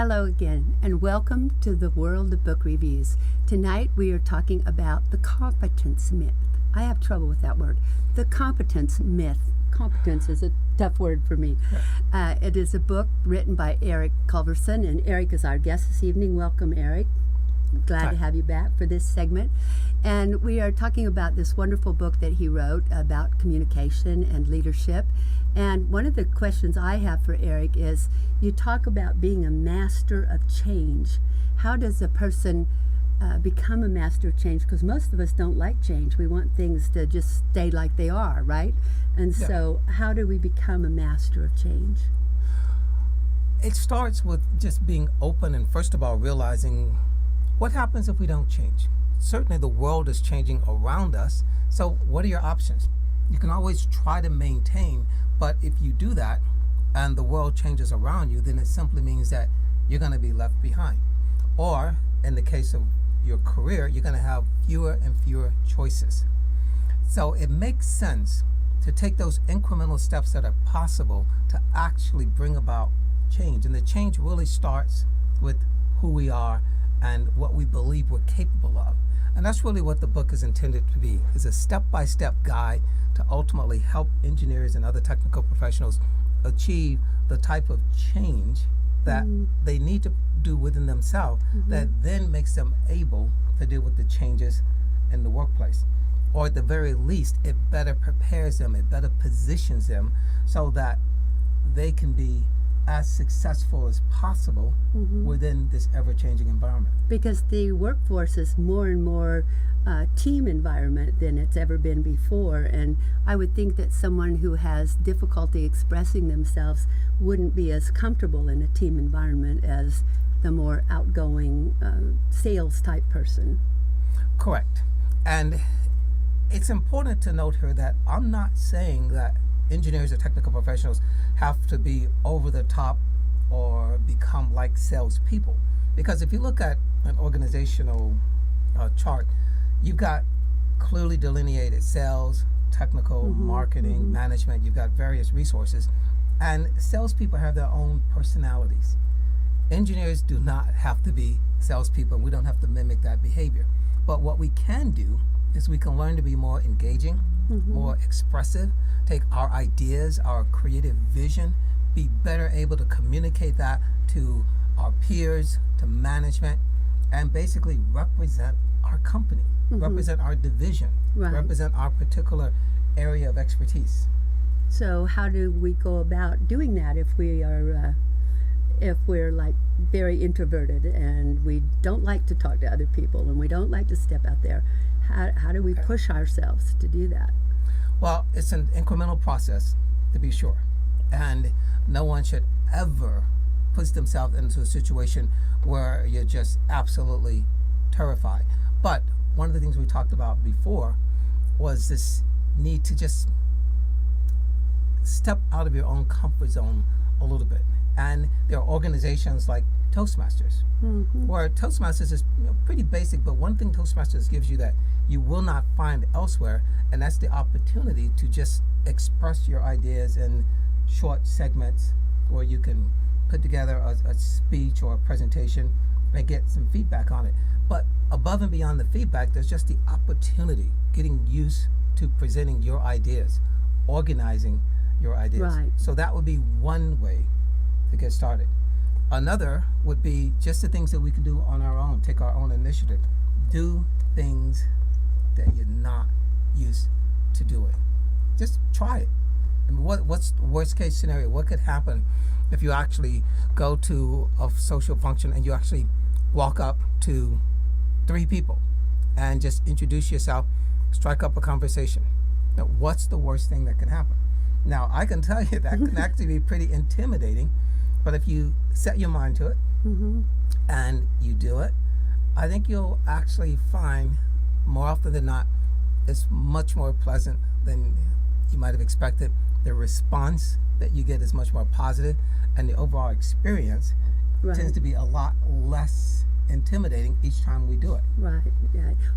Hello again, and welcome to the World of Book Reviews. Tonight we are talking about the competence myth. I have trouble with that word. The competence myth. Competence is a tough word for me. It is a book written by Eric Culverson, and Eric is our guest this evening. Welcome, Eric. Glad to have you back for this segment. And we are talking about this wonderful book that he wrote about communication and leadership. And one of the questions I have for Eric is, you talk about being a master of change. How does a person become a master of change? Because most of us don't like change. We want things to just stay like they are, right? And so how do we become a master of change? It starts with just being open and, first of all, realizing what happens if we don't change. Certainly the world is changing around us, so what are your options? You can always try to maintain, but if you do that and the world changes around you, then it simply means that you're going to be left behind. Or in the case of your career, you're going to have fewer and fewer choices. So it makes sense to take those incremental steps that are possible to actually bring about change. And the change really starts with who we are and what we believe we're capable of. And that's really what the book is intended to be, is a step-by-step guide to ultimately help engineers and other technical professionals achieve the type of change that they need to do within themselves that then makes them able to deal with the changes in the workplace. Or at the very least, it better prepares them, it better positions them so that they can be as successful as possible within this ever-changing environment. Because the workforce is more and more team environment than it's ever been before, and I would think that someone who has difficulty expressing themselves wouldn't be as comfortable in a team environment as the more outgoing sales type person. Correct. And it's important to note here that I'm not saying that engineers or technical professionals have to be over the top or become like salespeople. Because if you look at an organizational chart, you've got clearly delineated sales, technical, marketing, management. You've got various resources. And salespeople have their own personalities. Engineers do not have to be salespeople, and we don't have to mimic that behavior. But what we can do is we can learn to be more engaging, more expressive, take our ideas, our creative vision, be better able to communicate that to our peers, to management, and basically represent our company, represent our division, represent our particular area of expertise. So how do we go about doing that if we're like very introverted and we don't like to talk to other people and we don't like to step out there? How do we push ourselves to do that? Well, it's an incremental process, to be sure. And no one should ever push themselves into a situation where you're just absolutely terrified. But one of the things we talked about before was this need to just step out of your own comfort zone a little bit. And there are organizations like Toastmasters, where Toastmasters is pretty basic, but one thing Toastmasters gives you that you will not find elsewhere, and that's the opportunity to just express your ideas in short segments, where you can put together a speech or a presentation and get some feedback on it. But above and beyond the feedback, there's just the opportunity, getting used to presenting your ideas, organizing your ideas. Right. So that would be one way to get started. Another would be just the things that we can do on our own, take our own initiative, do things that you're not used to doing. Just try it. I mean, what's the worst case scenario? What could happen if you actually go to a social function and you actually walk up to 3 people and just introduce yourself, strike up a conversation? Now, what's the worst thing that can happen? Now, I can tell you that can actually be pretty intimidating, but if you set your mind to it and you do it, I think you'll actually find more often than not, it's much more pleasant than you might have expected. The response that you get is much more positive, and the overall experience tends to be a lot less intimidating each time we do it. Right.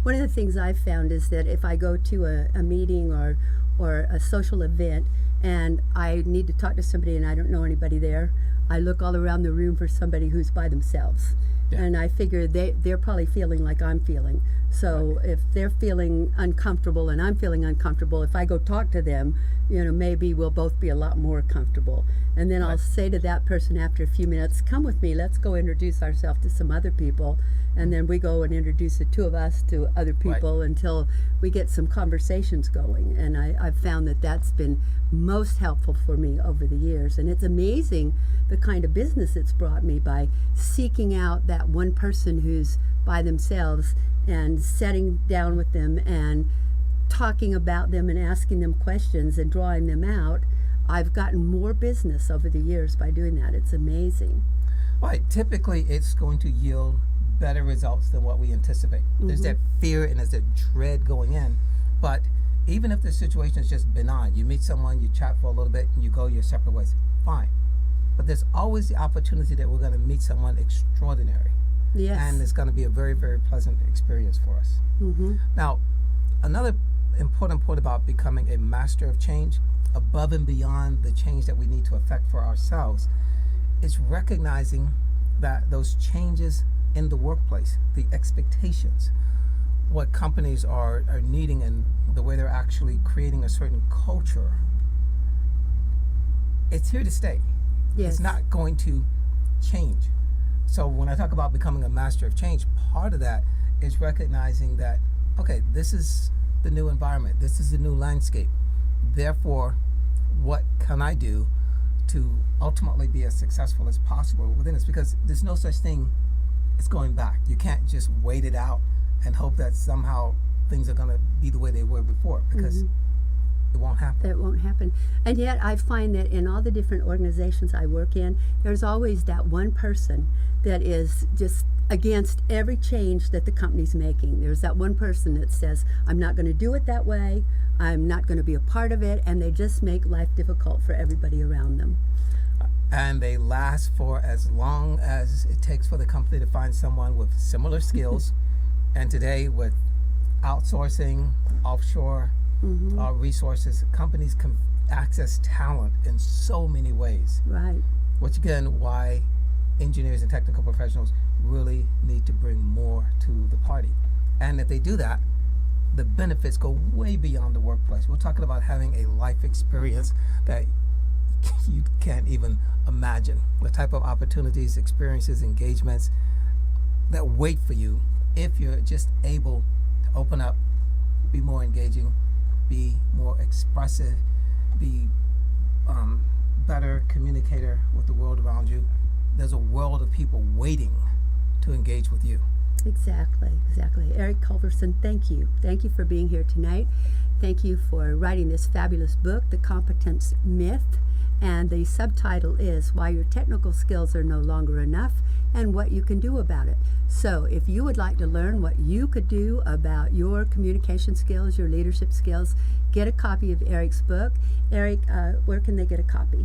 One of the things I've found is that if I go to a meeting or or a social event and I need to talk to somebody and I don't know anybody there, I look all around the room for somebody who's by themselves. Yeah. And I figure they're probably feeling like I'm feeling. So if they're feeling uncomfortable and I'm feeling uncomfortable, if I go talk to them, maybe we'll both be a lot more comfortable. And then I'll say to that person after a few minutes, come with me, let's go introduce ourselves to some other people. And then we go and introduce the two of us to other people until we get some conversations going. And I've found that that's been most helpful for me over the years. And it's amazing the kind of business it's brought me by seeking out that one person who's by themselves and sitting down with them and talking about them and asking them questions and drawing them out. I've gotten more business over the years by doing that. It's amazing. Right. Typically, it's going to yield better results than what we anticipate. There's that fear and there's that dread going in. But even if the situation is just benign, you meet someone, you chat for a little bit, and you go your separate ways, fine. But there's always the opportunity that we're going to meet someone extraordinary. Yes. And it's going to be a very, very pleasant experience for us. Now, another important point about becoming a master of change, above and beyond the change that we need to affect for ourselves, is recognizing that those changes in the workplace, the expectations, what companies are needing and the way they're actually creating a certain culture, it's here to stay. Yes. It's not going to change. So when I talk about becoming a master of change, part of that is recognizing that, okay, this is the new environment. This is the new landscape. Therefore, what can I do to ultimately be as successful as possible within this? Because there's no such thing as going back. You can't just wait it out and hope that somehow things are going to be the way they were before, because it won't happen. That won't happen. And yet I find that in all the different organizations I work in, there's always that one person that is just against every change that the company's making. There's that one person that says, I'm not going to do it that way, I'm not going to be a part of it, and they just make life difficult for everybody around them. And they last for as long as it takes for the company to find someone with similar skills. And today, with outsourcing, offshore resources, companies can access talent in so many ways. Right. Which again, why engineers and technical professionals really need to bring more to the party. And if they do that, the benefits go way beyond the workplace. We're talking about having a life experience that you can't even imagine. The type of opportunities, experiences, engagements that wait for you if you're just able to open up, be more engaging, be more expressive, be better communicator with the world around you. There's a world of people waiting to engage with you. Exactly. Eric Culverson, thank you. Thank you for being here tonight. Thank you for writing this fabulous book, The Competence Myth. And the subtitle is Why Your Technical Skills Are No Longer Enough and What You Can Do About It. So if you would like to learn what you could do about your communication skills, your leadership skills, get a copy of Eric's book. Eric, where can they get a copy?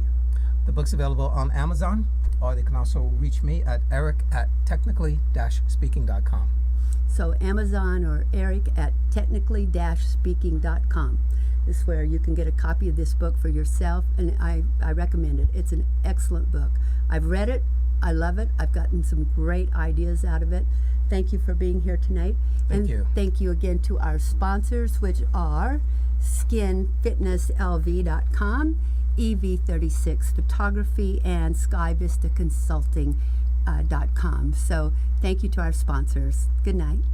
The book's available on Amazon, or they can also reach me at eric@technically-speaking.com. So Amazon or Eric at technically-speaking.com is where you can get a copy of this book for yourself, and I recommend it. It's an excellent book. I've read it. I love it. I've gotten some great ideas out of it. Thank you for being here tonight. Thank you. Thank you again to our sponsors, which are SkinFitnessLV.com, EV36 Photography, and SkyVista Consulting.com. So thank you to our sponsors. Good night.